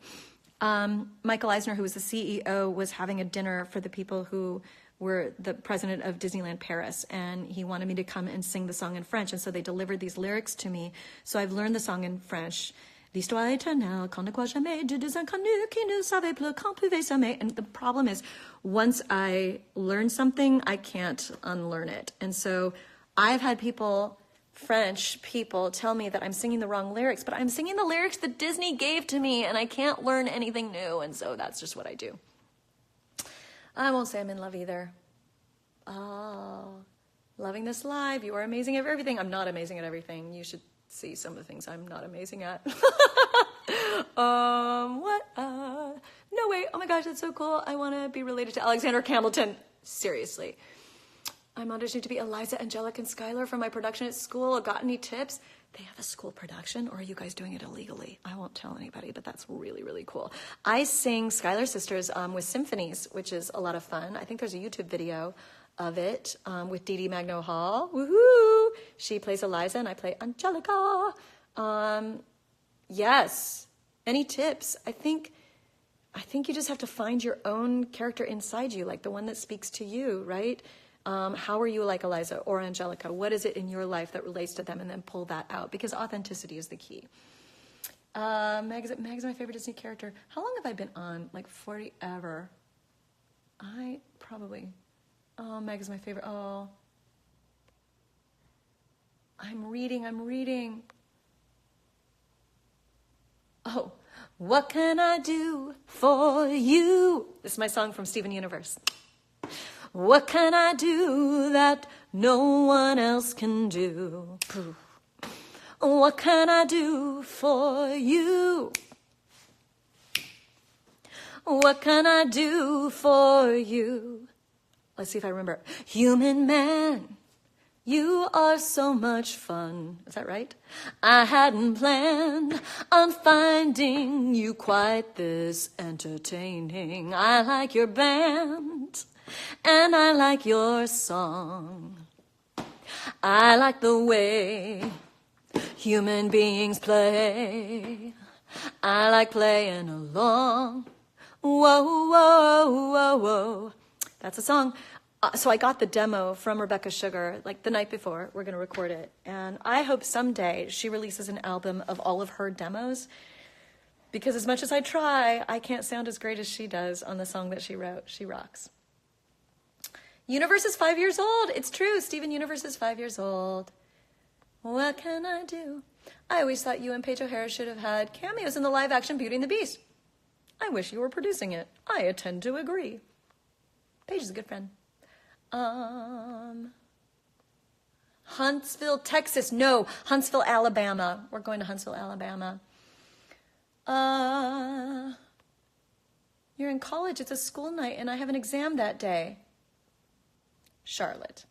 Michael Eisner, who was the CEO, was having a dinner for the people who were the president of Disneyland Paris, and he wanted me to come and sing the song in French, and so they delivered these lyrics to me. So I've learned the song in French. L'histoire éternelle, qu'on ne croit jamais, de deux inconnus qui ne savaient plus quand pouvaient s'aimer. And the problem is, once I learn something, I can't unlearn it. And so I've had French people tell me that I'm singing the wrong lyrics, but I'm singing the lyrics that Disney gave to me, and I can't learn anything new, and so that's just what I do. I won't say I'm in love either. Oh, loving this live. You are amazing at everything. I'm not amazing at everything. You should see some of the things I'm not amazing at. What? No way. Oh my gosh, that's so cool. I want to be related to Alexander Hamilton. Seriously. I'm auditioning to be Eliza, Angelica, and Skylar for my production at school. Got any tips? They have a school production, or are you guys doing it illegally? I won't tell anybody, but that's really, really cool. I sing Skylar Sisters with symphonies, which is a lot of fun. I think there's a YouTube video of it with Dee Dee Magno Hall. Woohoo! She plays Eliza, and I play Angelica. Yes. Any tips? I think you just have to find your own character inside you, like the one that speaks to you, right? How are you like Eliza or Angelica? What is it in your life that relates to them? And then pull that out, because authenticity is the key. Meg's my favorite Disney character. How long have I been on? Like 40 ever. Meg is my favorite. Oh. I'm reading. Oh, what can I do for you? This is my song from Steven Universe. What can I do that no one else can do? What can I do for you? What can I do for you? Let's see if I remember. Human man, you are so much fun. Is that right? I hadn't planned on finding you quite this entertaining. I like your band, and I like your song. I like the way human beings play. I like playing along. Whoa, whoa, whoa, whoa. That's a song. So I got the demo from Rebecca Sugar like the night before. We're going to record it. And I hope someday she releases an album of all of her demos. Because as much as I try, I can't sound as great as she does on the song that she wrote. She rocks. Universe is 5 years old. It's true. Steven Universe is 5 years old. What can I do? I always thought you and Paige O'Hara should have had cameos in the live-action Beauty and the Beast. I wish you were producing it. I tend to agree. Paige is a good friend. Huntsville, Texas. No, Huntsville, Alabama. We're going to Huntsville, Alabama. You're in college. It's a school night, and I have an exam that day. Charlotte.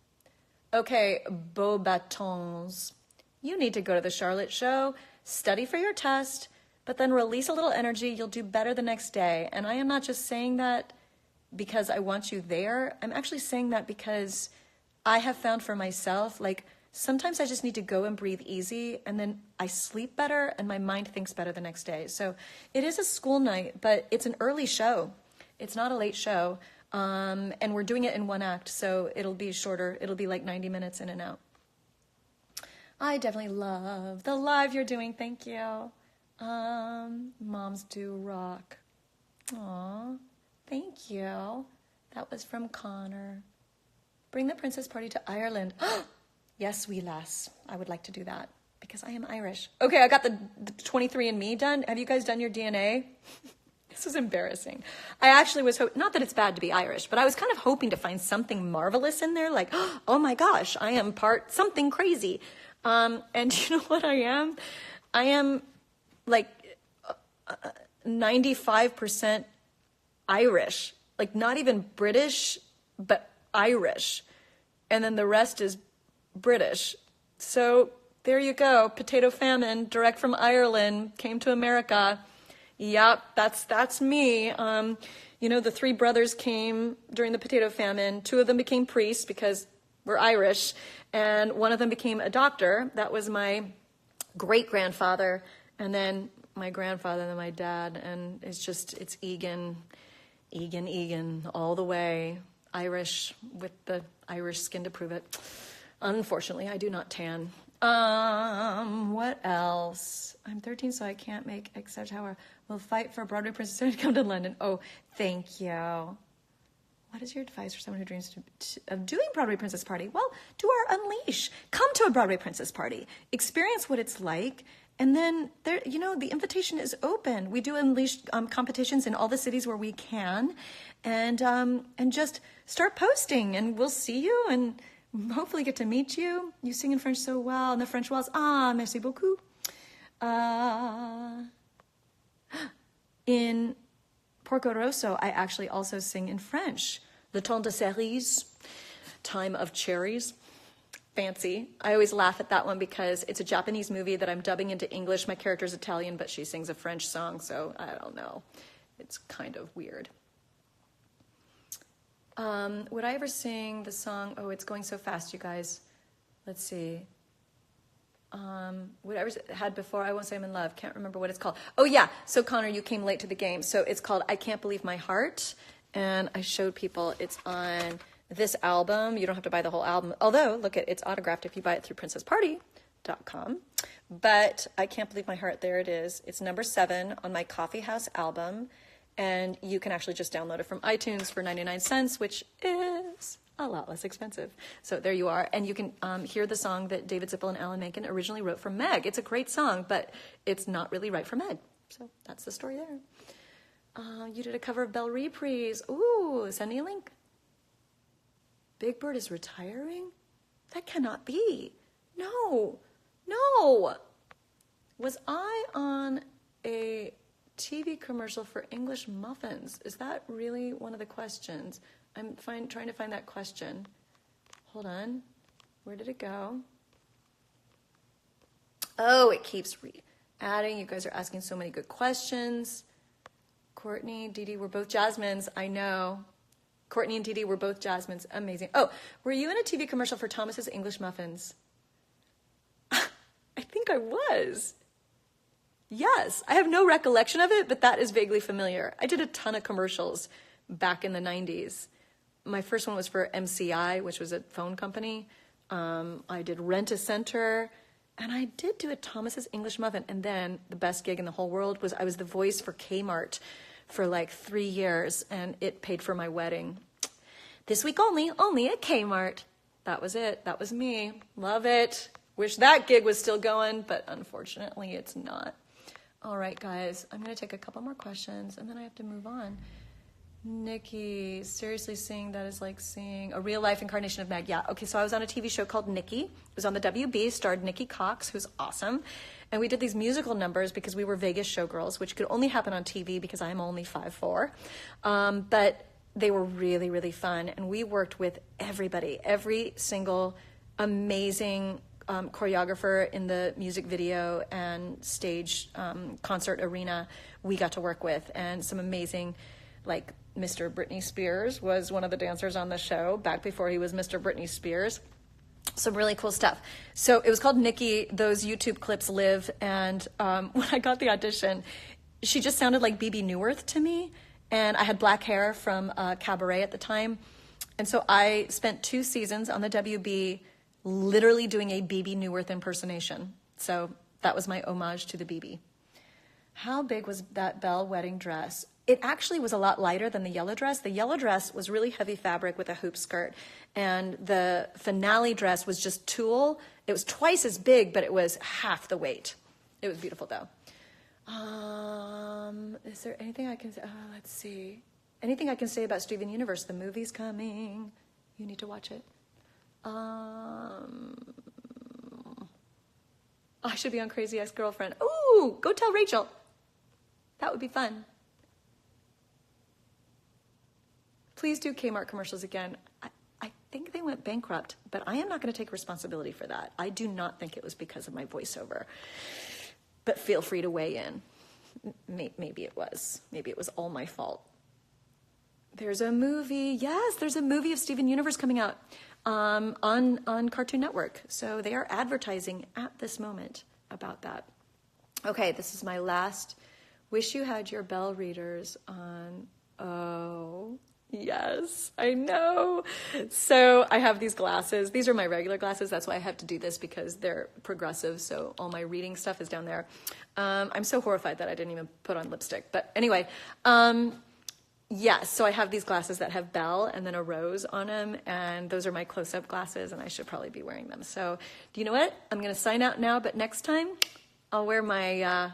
Okay, Beaubatons. You need to go to the Charlotte show, study for your test, but then release a little energy. You'll do better the next day. And I am not just saying that because I want you there. I'm actually saying that because I have found for myself, like, sometimes I just need to go and breathe easy, and then I sleep better, and my mind thinks better the next day. So it is a school night, but it's an early show. It's not a late show, and we're doing it in one act, so it'll be shorter. It'll be like 90 minutes in and out. I definitely love the live you're doing. Thank you. Moms do rock. Aw, thank you. That was from Connor. Bring the princess party to Ireland. Yes, wee lass. I would like to do that because I am Irish. Okay, I got the 23andMe done. Have you guys done your DNA? This is embarrassing. I actually was not that it's bad to be Irish, but I was kind of hoping to find something marvelous in there, like, oh my gosh, I am part something crazy. And you know what I am? I am like 95% Irish, like not even British, but Irish. And then the rest is British. So there you go. Potato famine, direct from Ireland, came to America. Yep, that's me. You know, the three brothers came during the potato famine. Two of them became priests because we're Irish. And one of them became a doctor. That was my great-grandfather. And then my grandfather and then my dad. And it's Egan, all the way. Irish with the Irish skin to prove it. Unfortunately, I do not tan. What else? I'm 13, so I can't make Exeter Tower. We'll fight for Broadway Princess to come to London. Oh, thank you. What is your advice for someone who dreams of doing Broadway Princess Party? Well, do our Unleash. Come to a Broadway Princess Party. Experience what it's like. And then, there, you know, the invitation is open. We do Unleash competitions in all the cities where we can. And just start posting, and we'll see you and hopefully get to meet you. You sing in French so well, and the French walls. Ah, merci beaucoup. In Porco Rosso, I actually also sing in French. Le temps de cerises, time of cherries. Fancy. I always laugh at that one because it's a Japanese movie that I'm dubbing into English. My character's Italian, but she sings a French song, so I don't know. It's kind of weird. Would I ever sing the song, oh, it's going so fast, you guys. Let's see. Would I ever had before, I Won't Say I'm in Love. Can't remember what it's called. Oh, yeah. So, Connor, you came late to the game. So it's called I Can't Believe My Heart. And I showed people it's on this album. You don't have to buy the whole album. Although, look, it's autographed if you buy it through princessparty.com. but I Can't Believe My Heart, there it is. It's number 7 on my Coffee House album, and you can actually just download it from iTunes for 99 cents, which is a lot less expensive. So there you are, and you can hear the song that David Zippel and Alan Menken originally wrote for Meg. It's a great song, but it's not really right for Meg. So that's the story there. You did a cover of Belle Reprise. Ooh, send me a link. Big Bird is retiring? That cannot be. No. Was I on a TV commercial for English muffins? Is that really one of the questions? I'm trying to find that question. Hold on. Where did it go? Oh, it keeps adding. You guys are asking so many good questions. Courtney, Dee Dee, we're both Jasmines. I know. Courtney and Dee Dee were both Jasmines. Amazing. Oh, were you in a TV commercial for Thomas's English Muffins? I think I was. Yes. I have no recollection of it, but that is vaguely familiar. I did a ton of commercials back in the 90s. My first one was for MCI, which was a phone company. I did Rent-A-Center, and I did do a Thomas's English Muffin. And then the best gig in the whole world was I was the voice for Kmart for like 3 years, and it paid for my wedding. This week only at Kmart. That was it. That was me. Love it. Wish that gig was still going, but unfortunately it's not. All right, guys, I'm going to take a couple more questions, and then I have to move on. Nikki, seriously, seeing that is like seeing a real-life incarnation of Meg. Yeah, okay, so I was on a TV show called Nikki. It was on the WB, starred Nikki Cox, who's awesome. And we did these musical numbers because we were Vegas showgirls, which could only happen on TV because I'm only 5'4". But they were really, really fun. And we worked with everybody, every single amazing choreographer in the music video and stage concert arena we got to work with. And some amazing, like Mr. Britney Spears was one of the dancers on the show back before he was Mr. Britney Spears. Some really cool stuff. So it was called Nikki. Those YouTube clips live. And when I got the audition, she just sounded like Bebe Neuwirth to me. And I had black hair from Cabaret at the time. And so I spent 2 seasons on the WB literally doing a Bebe Neuwirth impersonation. So that was my homage to the Bebe. How big was that Belle wedding dress? It actually was a lot lighter than the yellow dress. The yellow dress was really heavy fabric with a hoop skirt. And the finale dress was just tulle. It was twice as big, but it was half the weight. It was beautiful, though. Is there anything I can say? Let's see. Anything I can say about Steven Universe? The movie's coming. You need to watch it. I should be on Crazy Ex-Girlfriend. Ooh, go tell Rachel. That would be fun. Please do Kmart commercials again. I think they went bankrupt, but I am not going to take responsibility for that. I do not think it was because of my voiceover. But feel free to weigh in. Maybe it was. Maybe it was all my fault. There's a movie. Yes, there's a movie of Steven Universe coming out on Cartoon Network. So they are advertising at this moment about that. Okay, this is my last. Wish you had your bell readers on. Oh, yes, I know. So I have these glasses. These are my regular glasses. That's why I have to do this, because they're progressive. So all my reading stuff is down there. I'm so horrified that I didn't even put on lipstick. But anyway, yes, so I have these glasses that have Belle and then a rose on them, and those are my close-up glasses, and I should probably be wearing them. So do you know what? I'm going to sign out now, but next time I'll wear my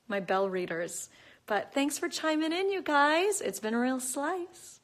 my Belle readers. But thanks for chiming in, you guys. It's been a real slice.